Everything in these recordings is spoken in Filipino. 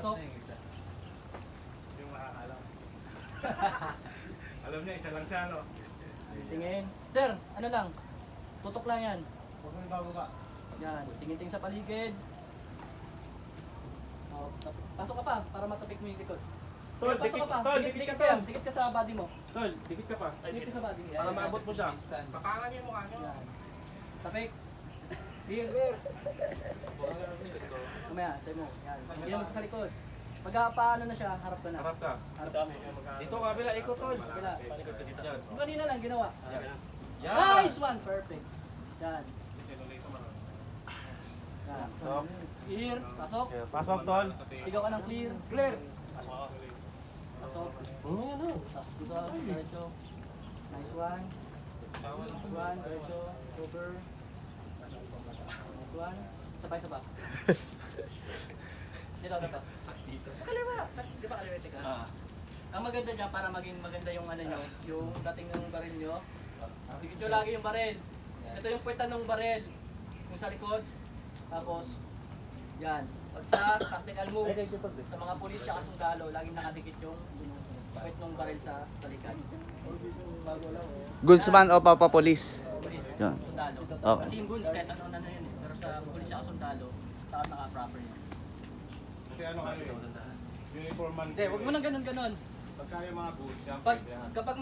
Pasok. Yung makakalam. Alam niya, isa lang siya, no? Tingin. Sir, ano lang? Tutok lang yan. Huwag mo ibababa. Yan. Tingin-tingin sa paligid. Oh, pasok ka pa para matapik mo yung likod. Tol, Pasok ka pa. tol, Dikit dikit ka. ka. Dikit ka sa body mo. Tol, dikit ka pa. Dikit ka sa body. Para maabot mo siya. Pakangan niyo yung mukha niyo. Yan. Tapik. Here. Kumaya, tayo mo. Yan. Hindi mo sa likod. Pag paano na siya, harap ka na. Harap ka. Harap ka. Dito kabila, ikot tol. Kabila. Yan. Yung kanina lang ginawa. Yan. Nice one! Perfect. Yan. Yan. Pasok. Clear. Pasok. Pasok tol. Sigaw ka ng clear. Clear. Pasok. Yan o. Tapos dito, diretso. Nice one. Nice one. Diretso. Over. Nice one. Sabay. Dito. Sa kaliwa. Di ba kaliwa ka? Ang maganda dyan para maging maganda yung ano nyo, yung dating ng baril nyo. Dikit nyo lagi yung baril. Ito yung puwetan ng baril. Yung sa likod. Tapos, yan. Pag sa tactical moves, sa mga pulis at sundalo, laging nakadikit yung puwet ng baril sa balikan. Gunsman o papapolis? Pulis, Yan. sundalo. Okay. Kasi yung guns, kahit ano na yun. Pero sa pulis at sundalo, naka-proper yun. Kasi ano kayo eh. Uniforman. Hindi, huwag mo nang ganun. Pagka yung mga goods, yan. Kapag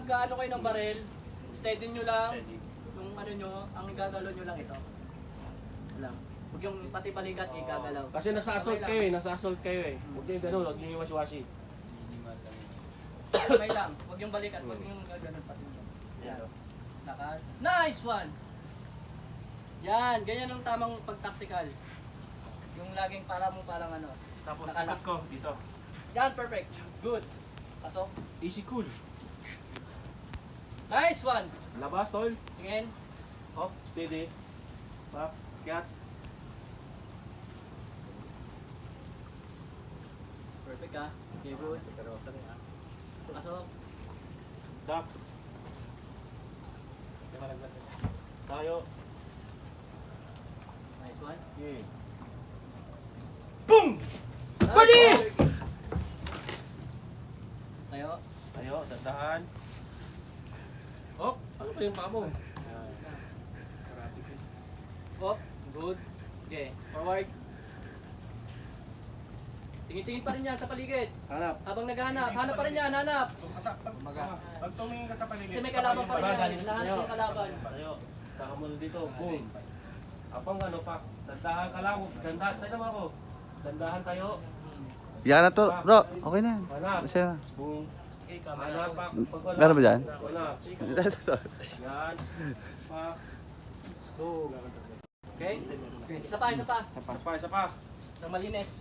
ano kayo ng baril, steady nyo lang. Yung ano nyo, ang gagalaw nyo lang ito. Lang. Huwag yung pati balikat igagalaw. Kasi nasa-assault kayo eh, nasa-assault kayo eh. Huwag niyo ganun, huwag niyo iwas-wasi. May lang. Huwag yung balikat, huwag yung gaganon pati nyo. Yan. Lakad. Nice one! Yan, ganyan ang tamang pag-tactical. Yung laging parang ano. Tapos Nakalak. ikot ko dito. Yan, perfect. Good. Pasok. Easy cool. Nice one! Labas tol. Tingin. Hop, steady. Pop, kiat. Perfect ka. Okay, good. Pasok. Duck. Tayo. Nice one. Okay. Bali! Tayo. Tayo, dandahan. Hop, ano ba yung paa mo? Up. Good. Okay. Forward. Tingin-tingin pa rin yan sa paligid. Hanap. Habang naghahanap. Hanap pa rin yan. Hanap. Pag tumingin ka sa paligid. Kasi may kalaban pa rin yan. Galing sa Lahat tayo. may kalaban. Tayo. Taka mo dito. Boom. Apang ano pa. Dandahan ka lang. Dandahan. Tayo naman ako. Dandahan tayo. Yan na to, bro. Okay na yan. Hanap. Kasi na. Boom. Hanap pa. Pag wala. Meron ba dyan? Wala. Yan. Pa. Okay? Isa pa. Isa pa. Isang malinis.